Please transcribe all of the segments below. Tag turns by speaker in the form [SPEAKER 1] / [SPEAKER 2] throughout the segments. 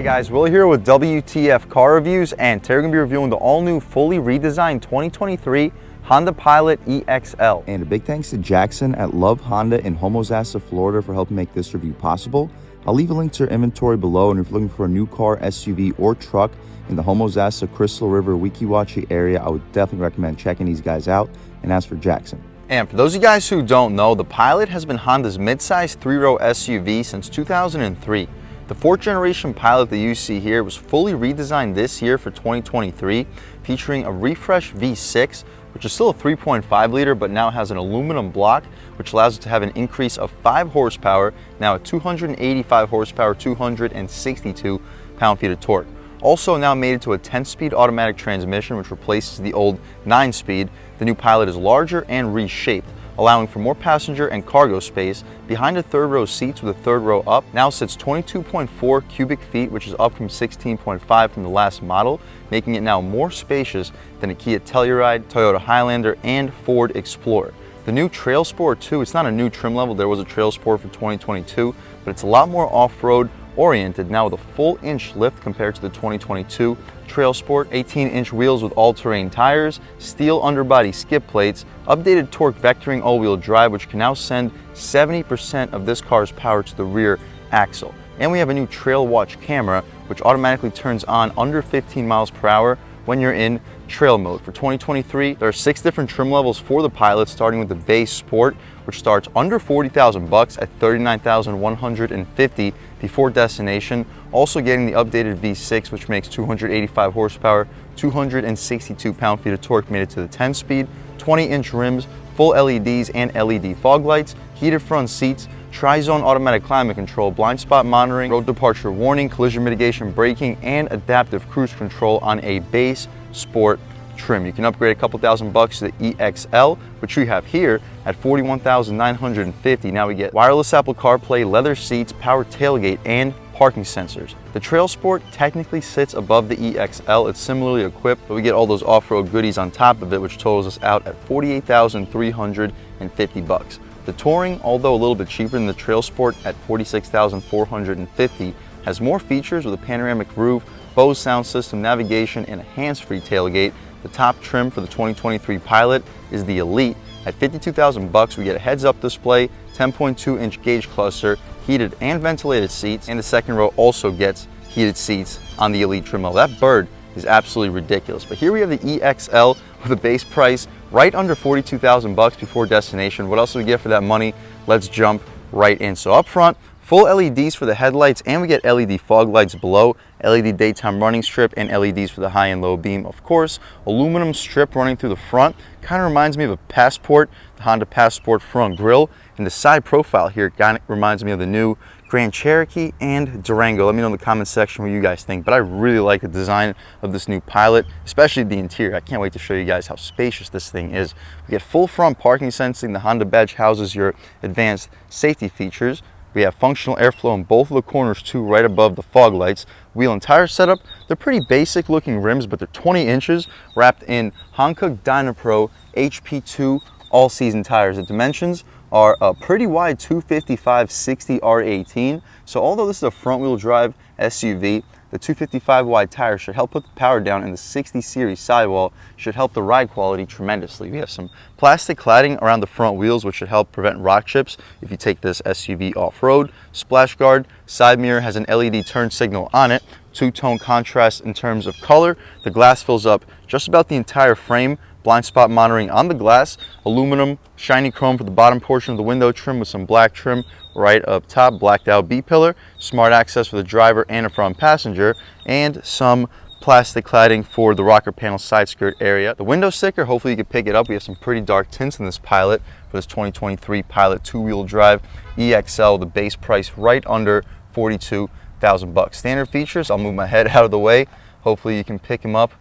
[SPEAKER 1] guys, Will here with W.T.F car reviews, and today we're going to be reviewing the all-new, fully redesigned 2023 Honda Pilot EXL.
[SPEAKER 2] And a big thanks to Jackson at Love Honda in Homosassa, Florida for helping make this review possible. I'll leave a link to their inventory below, and if you're looking for a new car, SUV, or truck in the Homosassa, Crystal River, Weeki Wachee area, I would definitely recommend checking these guys out. And as for Jackson.
[SPEAKER 1] And for those of you guys who don't know, the Pilot has been Honda's mid-size three-row SUV since 2003. The fourth generation Pilot that you see here was fully redesigned this year for 2023, featuring a refreshed V6, which is still a 3.5 liter, but now has an aluminum block, which allows it to have an increase of 5 horsepower, now at 285 horsepower, 262 pound-feet of torque. Also now made it to a 10-speed automatic transmission, which replaces the old 9-speed. The new Pilot is larger and reshaped, allowing for more passenger and cargo space. Behind the third row seats with the third row up now sits 22.4 cubic feet, which is up from 16.5 from the last model, making it now more spacious than a Kia Telluride, Toyota Highlander, and Ford Explorer. The new Trail Sport 2, it's not a new trim level, there was a Trail Sport for 2022, but it's a lot more off-road oriented now with a full inch lift compared to the 2022 Trail Sport, 18-inch wheels with all-terrain tires, steel underbody skid plates, updated torque vectoring all-wheel drive, which can now send 70% of this car's power to the rear axle. And we have a new Trail Watch camera, which automatically turns on under 15 miles per hour when you're in trail mode. For 2023, there are 6 different trim levels for the Pilot, starting with the base Sport, which starts under 40,000 bucks at 39,150 before destination. Also getting the updated V6, which makes 285 horsepower, 262 pound-feet of torque, made it to the 10-speed, 20-inch rims, full LEDs and LED fog lights, heated front seats, tri-zone automatic climate control, blind spot monitoring, road departure warning, collision mitigation braking, and adaptive cruise control on a base Sport trim. You can upgrade a couple $1,000 to the EXL, which we have here at $41,950. Now we get wireless Apple CarPlay, leather seats, power tailgate, and parking sensors. The Trail Sport technically sits above the EXL. It's similarly equipped, but we get all those off-road goodies on top of it, which totals us out at $48,350. The Touring, although a little bit cheaper than the Trail Sport at $46,450, has more features with a panoramic roof, Bose sound system, navigation, and a hands-free tailgate. The top trim for the 2023 Pilot is the Elite. At 52,000 bucks, we get a heads-up display, 10.2-inch gauge cluster, heated and ventilated seats, and the second row also gets heated seats on the Elite trim level. That bird is absolutely ridiculous. But here we have the EXL with a base price right under 42,000 bucks before destination. What else do we get for that money? Let's jump right in. So up front, full LEDs for the headlights, and we get LED fog lights below, LED daytime running strip, and LEDs for the high and low beam, of course. Aluminum strip running through the front. Kind of reminds me of a Passport, the Honda Passport front grille. And the side profile here kind of reminds me of the new Grand Cherokee and Durango. Let me know in the comment section what you guys think, but I really like the design of this new Pilot, especially the interior. I can't wait to show you guys how spacious this thing is. We get full front parking sensing. The Honda badge houses your advanced safety features. We have functional airflow in both of the corners too, right above the fog lights. Wheel and tire setup, they're pretty basic looking rims, but they're 20 inches wrapped in Hankook Dynapro HP2 all-season tires. The dimensions are a pretty wide 255/60 R18. So although this is a front-wheel drive SUV, the 255 wide tires should help put the power down, and the 60 series sidewall should help the ride quality tremendously. We have some plastic cladding around the front wheels, which should help prevent rock chips if you take this SUV off-road. Splash guard, side mirror has an LED turn signal on it, two-tone contrast in terms of color. The glass fills up just about the entire frame. Blind spot monitoring on the glass, aluminum, shiny chrome for the bottom portion of the window trim with some black trim right up top, blacked out B-pillar, smart access for the driver and a front passenger, and some plastic cladding for the rocker panel side skirt area. The window sticker, hopefully you can pick it up. We have some pretty dark tints in this Pilot for this 2023 Pilot two-wheel drive EXL, the base price right under 42,000 bucks. Standard features, I'll move my head out of the way. Hopefully you can pick him up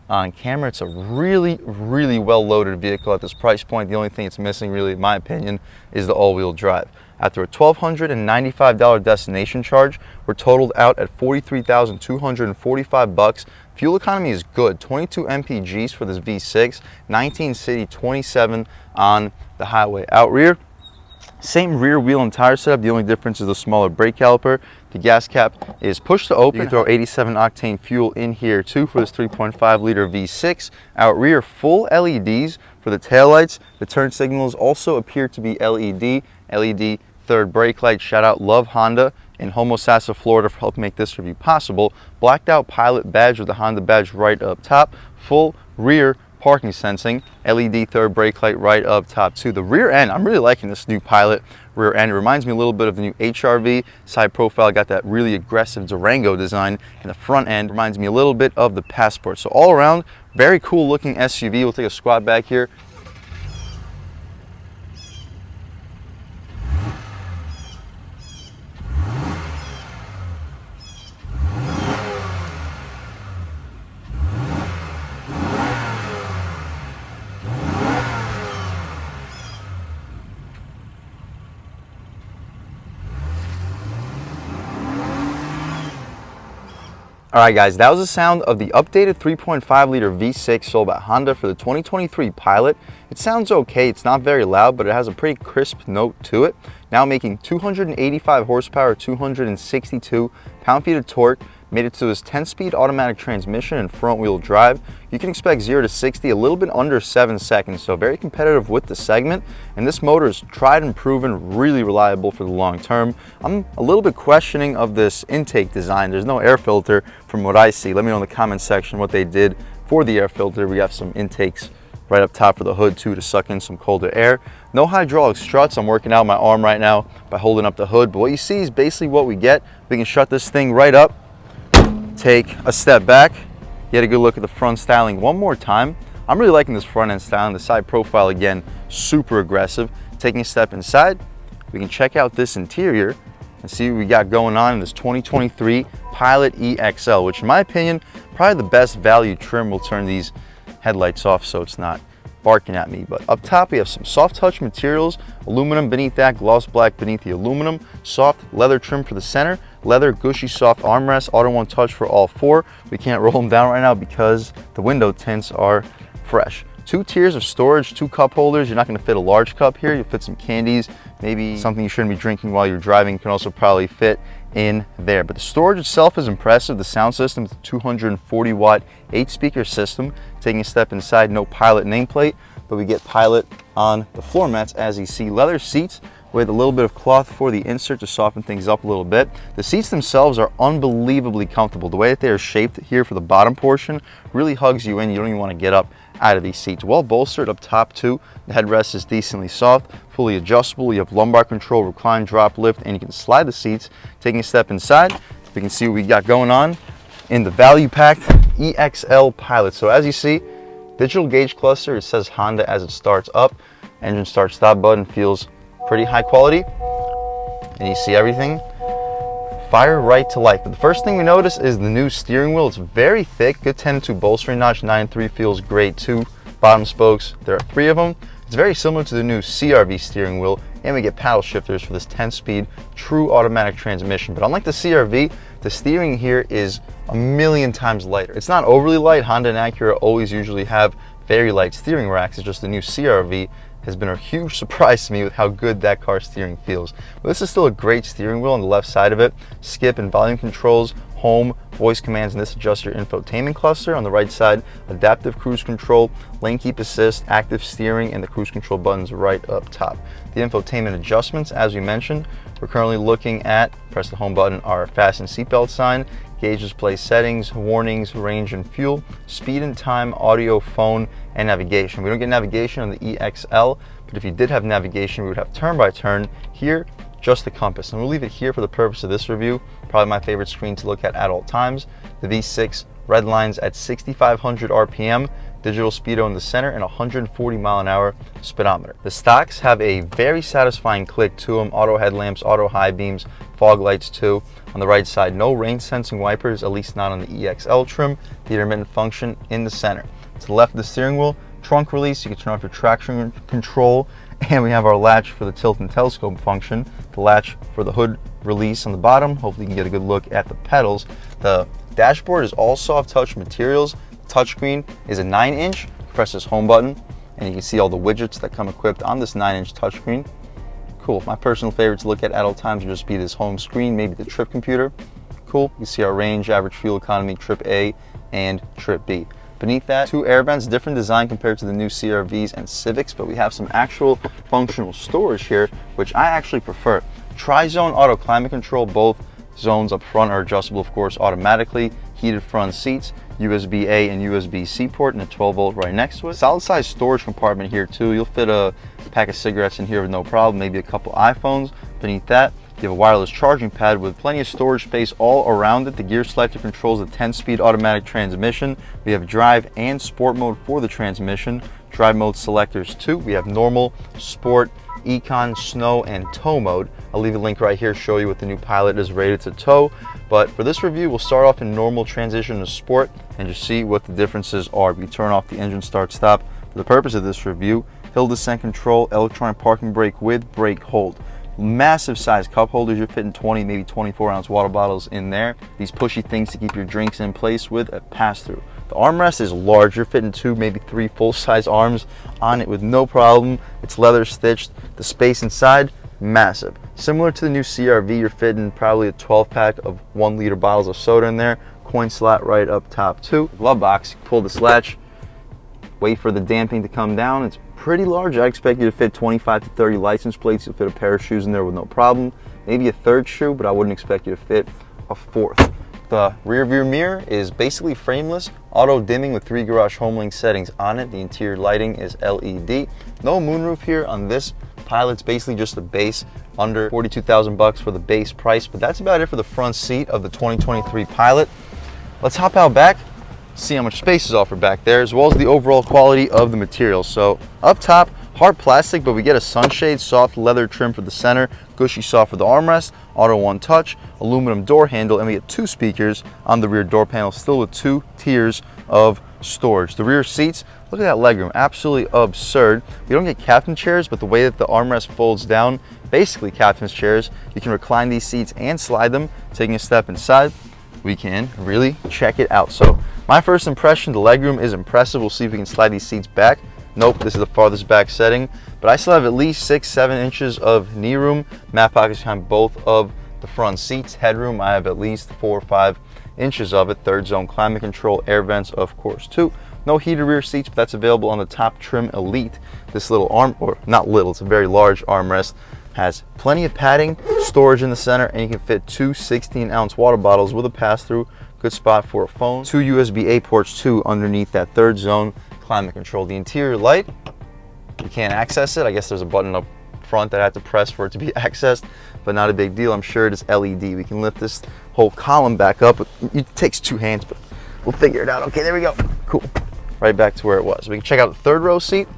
[SPEAKER 1] on camera. It's a really well loaded vehicle at this price point. The only thing it's missing, really in my opinion, is the all-wheel drive. After a $1,295 destination charge, we're totaled out at 43,245 bucks. Fuel economy is good, 22 mpgs for this V6, 19 city, 27 on the highway. Out rear, Same rear wheel and tire setup. The only difference is the smaller brake caliper. The gas cap is push to open. You can throw 87 octane fuel in here too for this 3.5 liter V6. Out rear, full LEDs for the taillights. The turn signals also appear to be LED third brake light. Shout out Love Honda in Homosassa, Florida for helping make this review possible. Blacked out pilot badge with the Honda badge right up top. Full rear parking sensing, LED third brake light right up top too. The rear end, I'm really liking this new Pilot rear end. It reminds me a little bit of the new HR-V. Side profile got that really aggressive Durango design, and the front end reminds me a little bit of the Passport. So all around, very cool looking SUV. We'll take a squat back here. Alright guys, that was the sound of the updated 3.5 liter V6 sold by Honda for the 2023 Pilot. It sounds okay, it's not very loud, but it has a pretty crisp note to it. Now making 285 horsepower, 262 pound-feet of torque, made it to this 10-speed automatic transmission and front-wheel drive. You can expect 0 to 60 a little bit under 7 seconds, so very competitive with the segment. And this motor is tried and proven, really reliable for the long term. I'm a little bit questioning of this intake design. There's no air filter from what I see. Let me know in the comment section what they did for the air filter. We have some intakes right up top for the hood too to suck in some colder air. No hydraulic struts. I'm working out my arm right now by holding up the hood, but what you see is basically what we get. We can shut this thing right up, take a step back, get a good look at the front styling one more time. I'm really liking this front end styling. The side profile, again, super aggressive. Taking a step inside, we can check out this interior and see what we got going on in this 2023 Pilot EXL, which in my opinion, probably the best value trim. Will turn these headlights off so it's not barking at me. But up top we have some soft touch materials, aluminum beneath that, gloss black beneath the aluminum, soft leather trim for the center, leather gushy soft armrests, auto one touch for all four. We can't roll them down right now because the window tints are fresh. 2 tiers of storage, 2 cup holders. You're not going to fit a large cup here. You'll fit some candies, maybe something you shouldn't be drinking while you're driving can also probably fit in there. But the storage itself is impressive. The sound system is a 240 watt 8-speaker system. Taking a step inside, no Pilot nameplate, but we get Pilot on the floor mats. As you see, leather seats with a little bit of cloth for the insert to soften things up a little bit. The seats themselves are unbelievably comfortable. The way that they are shaped here for the bottom portion really hugs you in. You don't even want to get up out of these seats. Well bolstered up top too. The headrest is decently soft, fully adjustable. You have lumbar control, recline, drop, lift, and you can slide the seats. Taking a step inside, we can see what we got going on in the value-packed EXL Pilot. So as you see, digital gauge cluster, it says Honda as it starts up. Engine start stop button feels pretty high quality, and you see everything fire right to life. But the first thing we notice is the new steering wheel. It's very thick, good 10-2 bolstering notch, 9.3 feels great too. Bottom spokes, there are 3 of them. It's very similar to the new CR-V steering wheel, and we get paddle shifters for this 10-speed true automatic transmission. But unlike the CR-V, the steering here is a million times lighter. It's not overly light. Honda and Acura always usually have very light steering racks. It's just the new CR-V has been a huge surprise to me with how good that car steering feels. But this is still a great steering wheel. On the left side of it, skip and volume controls, home, voice commands, and this adjusts your infotainment cluster. On the right side, adaptive cruise control, lane keep assist, active steering, and the cruise control buttons right up top. The infotainment adjustments, as we mentioned, we're currently looking at, press the home button, our fasten seatbelt sign, gauge display settings, warnings, range and fuel, speed and time, audio, phone, and navigation. We don't get navigation on the EXL, but if you did have navigation, we would have turn by turn. Here, just the compass. And we'll leave it here for the purpose of this review. Probably my favorite screen to look at all times. The V6 red lines at 6,500 RPM, digital speedo in the center, and 140 mile an hour speedometer. The stocks have a very satisfying click to them. Auto headlamps, auto high beams, fog lights too. On the right side, no rain sensing wipers, at least not on the EXL trim. The intermittent function in the center. To the left of the steering wheel, trunk release. You can turn off your traction control, and we have our latch for the tilt and telescope function. The latch for the hood release on the bottom. Hopefully you can get a good look at the pedals. The dashboard is all soft touch materials. The touchscreen is a 9-inch. Press this home button and you can see all the widgets that come equipped on this 9-inch touchscreen. Cool. My personal favorite to look at all times would just be this home screen, maybe the trip computer. Cool. You see our range, average fuel economy, trip A and trip B. Beneath that, 2 air vents, different design compared to the new CR-Vs and Civics, but we have some actual functional storage here, which I actually prefer. Tri-zone auto climate control, both zones up front are adjustable, of course, automatically. Heated front seats, USB-A and USB-C port, and a 12-volt right next to it. Solid size storage compartment here too. You'll fit a pack of cigarettes in here with no problem, maybe a couple iPhones. Beneath that, you have a wireless charging pad with plenty of storage space all around it. The gear selector controls a 10-speed automatic transmission. We have drive and sport mode for the transmission. Drive mode selectors too. We have normal, sport, econ, snow, and tow mode. I'll leave a link right here to show you what the new Pilot is rated to tow. But for this review, we'll start off in normal, transition to sport, and just see what the differences are. We turn off the engine start stop. For the purpose of this review, hill descent control, electronic parking brake with brake hold. Massive size cup holders. You're fitting 20, maybe 24-ounce water bottles in there. These pushy things to keep your drinks in place with a pass-through. The armrest is large. You're fitting 2, maybe 3 full-size arms on it with no problem. It's leather stitched. The space inside, massive. Similar to the new CR-V, you're fitting probably a 12-pack of 1-liter bottles of soda in there. Coin slot right up top too. Glove box, pull this latch, wait for the damping to come down. It's pretty large. I expect you to fit 25 to 30 license plates. You'll fit a pair of shoes in there with no problem. Maybe a 3rd shoe, but I wouldn't expect you to fit a 4th. The rear view mirror is basically frameless, auto dimming with 3 garage HomeLink settings on it. The interior lighting is LED. No moonroof here on this Pilot. It's basically just the base, under 42,000 bucks for the base price, but that's about it for the front seat of the 2023 Pilot. Let's hop out back, see how much space is offered back there, as well as the overall quality of the material. So up top, hard plastic, but we get a sunshade, soft leather trim for the center, gushy soft for the armrest, auto one touch, aluminum door handle, and we get 2 speakers on the rear door panel, still with 2 tiers of storage. The rear seats, look at that legroom, absolutely absurd. We don't get captain chairs, but the way that the armrest folds down, basically captain's chairs, you can recline these seats and slide them. Taking a step inside, we can really check it out. So my first impression, the legroom is impressive. We'll see if we can slide these seats back. Nope, this is the farthest back setting, but I still have at least 6-7 inches of knee room. Mat pockets behind both of the front seats. Headroom, I have at least 4 or 5 inches of it. 3rd zone climate control, air vents, of course, too. No heated rear seats, but that's available on the top trim Elite. This little arm, or not little, it's a very large armrest, has plenty of padding, storage in the center, and you can fit 2 16-ounce water bottles with a pass-through. Good spot for a phone. 2 USB-A ports too underneath that 3rd zone climate control. The interior light, you can't access it. I guess there's a button up front that I have to press for it to be accessed, but not a big deal. I'm sure it is LED. We can lift this whole column back up. It takes 2 hands, but we'll figure it out. Okay, there we go. Cool. Right back to where it was. We can check out the 3rd row seat,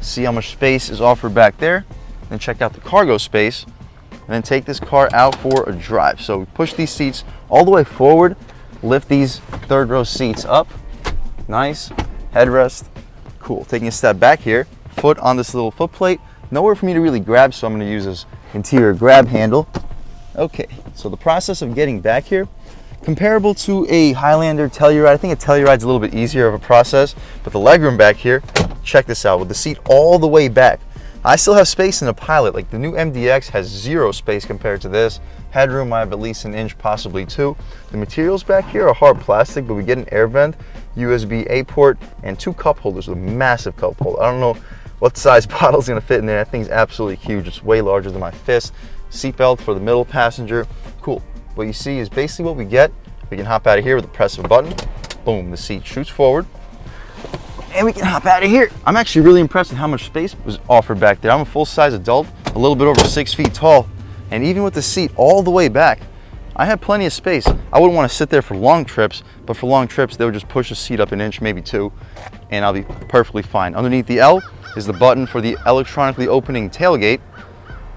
[SPEAKER 1] see how much space is offered back there, then check out the cargo space, and then take this car out for a drive. So we push these seats all the way forward, lift these 3rd row seats up. Nice. Headrest. Cool. Taking a step back here, foot on this little foot plate. Nowhere for me to really grab, so I'm going to use this interior grab handle. Okay, so the process of getting back here, comparable to a Highlander Telluride. I think a Telluride's a little bit easier of a process, but the legroom back here, check this out, with the seat all the way back. I still have space in the Pilot. Like the new MDX has 0 space compared to this. Headroom, I have at least 1 inch, possibly 2. The materials back here are hard plastic, but we get an air vent, USB-A port, and 2 cup holders with a massive cup holder. I don't know what size bottle is going to fit in there. That thing's absolutely huge. It's way larger than my fist. Seatbelt for the middle passenger. Cool. What you see is basically what we get. We can hop out of here with the press of a button. Boom, the seat shoots forward. And we can hop out of here. I'm actually really impressed with how much space was offered back there. I'm a full-size adult, a little bit over 6 feet tall, and even with the seat all the way back, I have plenty of space. I wouldn't want to sit there for long trips, but for long trips, they would just push the seat up 1 inch, maybe 2, and I'll be perfectly fine. Underneath the L is the button for the electronically opening tailgate,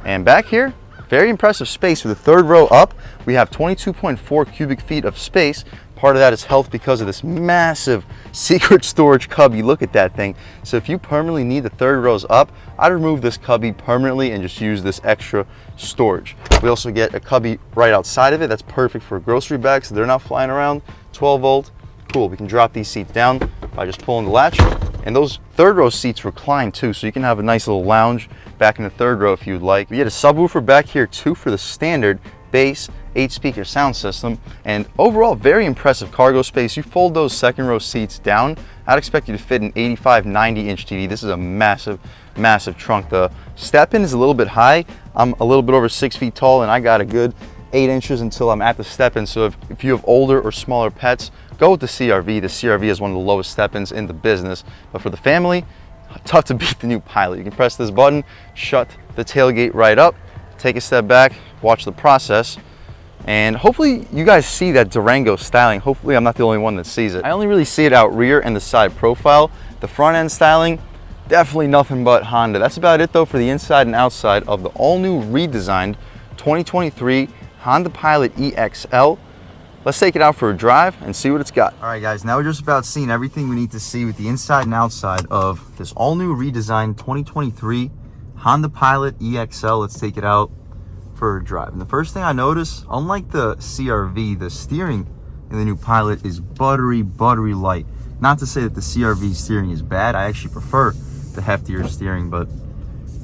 [SPEAKER 1] and back here, very impressive space. With the 3rd row up, we have 22.4 cubic feet of space. Part of that is health because of this massive secret storage cubby. Look at that thing. So if you permanently need the 3rd rows up, I'd remove this cubby permanently and just use this extra storage. We also get a cubby right outside of it. That's perfect for grocery bags so they're not flying around. 12 volt. Cool. We can drop these seats down by just pulling the latch, and And those third row seats recline too, so you can have a nice little lounge back in the third row if you'd like. We get a subwoofer back here too for the standard bass 8-speaker sound system, and overall very impressive cargo space. You fold those second row seats down, I'd expect you to fit an 85-90 inch TV. This is a massive trunk. The step-in is a little bit high. I'm a little bit over 6 feet tall, and I got a good 8 inches until I'm at the step-in. So if you have older or smaller pets, go with the CRV. The CRV is one of the lowest step-ins in the business, but for the family, tough to beat the new Pilot. You can press this button, shut the tailgate right up, take a step back, watch the process, and hopefully you guys see that Durango styling. Hopefully I'm not the only one that sees it. I only really see it out rear and the side profile. The front end styling, definitely nothing but Honda. That's about it though for the inside and outside of the all new redesigned 2023 Honda Pilot EXL. Let's take it out for a drive and see what it's got. All right guys, now we're just about seeing everything we need to see with the inside and outside of this all new redesigned 2023 Honda Pilot EXL. Let's take it out for a drive. And the first thing I notice, unlike the CRV, the steering in the new Pilot is buttery light. Not to say that the CRV steering is bad. I actually prefer the heftier steering, but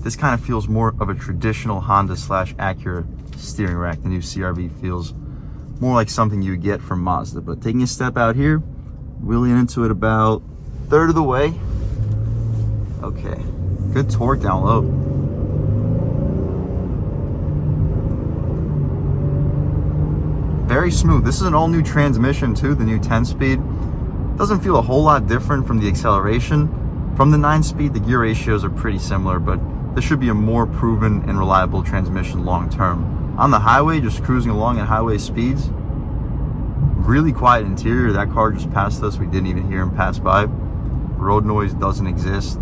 [SPEAKER 1] this kind of feels more of a traditional Honda / Acura steering rack. The new CRV feels more like something you would get from Mazda. But taking a step out here, wheeling into it about a third of the way. Okay, good torque down low. Very smooth. This is an all new transmission too, the new 10-speed. Doesn't feel a whole lot different from the acceleration. From the 9-speed, the gear ratios are pretty similar, but this should be a more proven and reliable transmission long term. On the highway, just cruising along at highway speeds, really quiet interior. That car just passed us. We didn't even hear him pass by. Road noise doesn't exist.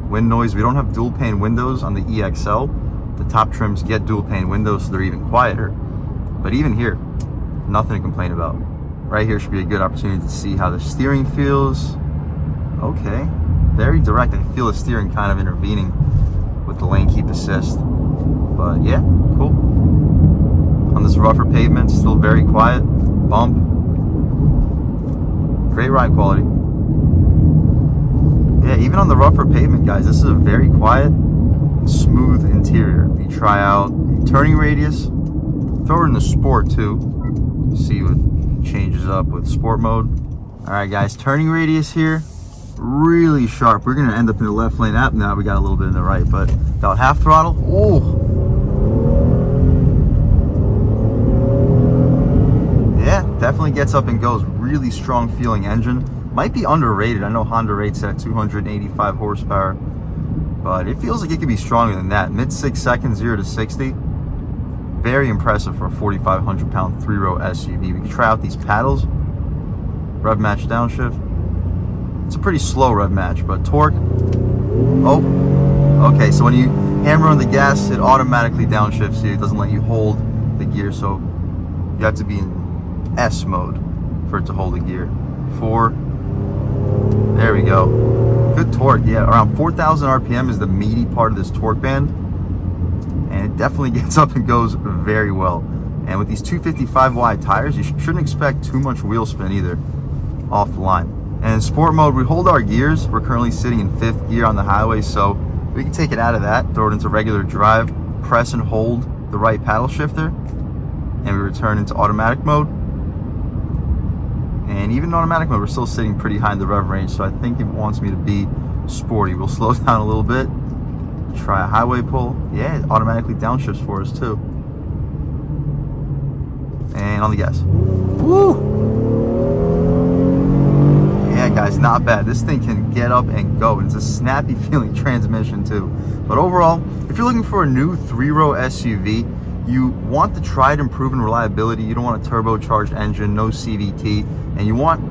[SPEAKER 1] Wind noise, we don't have dual pane windows on the EXL. The top trims get dual pane windows, so they're even quieter. But even here, nothing to complain about. Right here should be a good opportunity to see how the steering feels. Okay, very direct. I feel the steering kind of intervening with the lane keep assist. But yeah, cool. On this rougher pavement, still very quiet. Bump. Great ride quality. Yeah, even on the rougher pavement, guys, this is a very quiet, smooth interior. You try out turning radius, throw it in the sport too. See what changes up with sport mode. All right guys, turning radius here, really sharp. We're gonna end up in the left lane app now. We got a little bit in the right, but about half throttle. Oh, yeah, definitely gets up and goes. Really strong feeling engine. Might be underrated. I know Honda rates at 285 horsepower, but it feels like it could be stronger than that. Mid 6 seconds, 0 to 60. Very impressive for a 4,500 pound 3-row SUV. We can try out these paddles. Rev match downshift. It's a pretty slow rev match, but torque. Oh, okay. So when you hammer on the gas, it automatically downshifts you. It doesn't let you hold the gear, so you have to be in S mode for it to hold the gear. 4. There we go. Good torque. Yeah, around 4,000 RPM is the meaty part of this torque band. And it definitely gets up and goes very well. And with these 255 wide tires, you shouldn't expect too much wheel spin either off the line. And in sport mode, we hold our gears. We're currently sitting in 5th gear on the highway, so we can take it out of that, throw it into regular drive, press and hold the right paddle shifter, and we return into automatic mode. And even in automatic mode, we're still sitting pretty high in the rev range, so I think it wants me to be sporty. We'll slow down a little bit. Try a highway pull. Yeah, it automatically downshifts for us too. And on the gas. Woo! Yeah, guys, not bad. This thing can get up and go. And it's a snappy feeling transmission too. But overall, if you're looking for a new 3-row SUV, you want the tried and proven reliability. You don't want a turbocharged engine, no CVT, and you want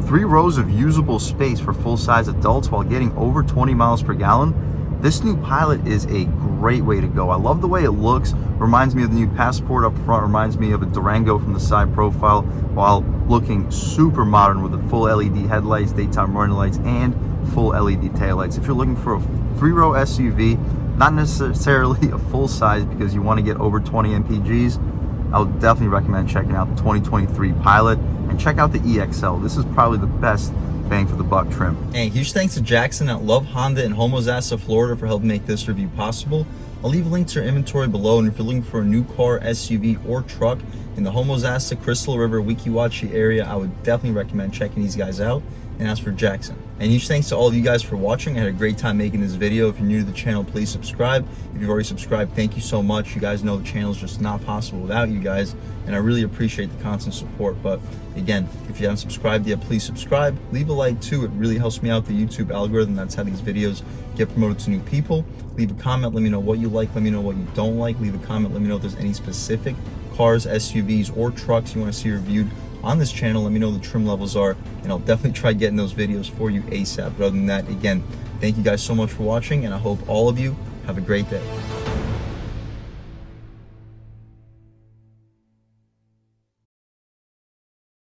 [SPEAKER 1] 3 rows of usable space for full-size adults while getting over 20 miles per gallon. This new Pilot is a great way to go. I love the way it looks. Reminds me of the new Passport up front. Reminds me of a Durango from the side profile, while looking super modern with the full LED headlights, daytime running lights, and full LED taillights. If you're looking for a 3-row SUV, not necessarily a full size because you want to get over 20 mpgs, I would definitely recommend checking out the 2023 Pilot and check out the EXL. This is probably the best bang for the buck trim. And huge thanks to Jackson at Love Honda in Homosassa, Florida for helping make this review possible. I'll leave a link to your inventory below, and if you're looking for a new car, SUV, or truck in the Homosassa, Crystal River, Weeki Wachee area, I would definitely recommend checking these guys out. And as for Jackson. And huge thanks to all of you guys for watching. I had a great time making this video. If you're new to the channel, please subscribe. If you've already subscribed, thank you so much. You guys know the channel is just not possible without you guys, and I really appreciate the constant support. But again, if you haven't subscribed yet, please subscribe. Leave a like too. It really helps me out the YouTube algorithm. That's how these videos get promoted to new people. Leave a comment. Let me know what you like. Let me know what you don't like. Leave a comment. Let me know if there's any specific cars, SUVs, or trucks you want to see reviewed on this channel. Let me know what the trim levels are, and I'll definitely try getting those videos for you ASAP. But other than that, again, thank you guys so much for watching, and I hope all of you have a great day.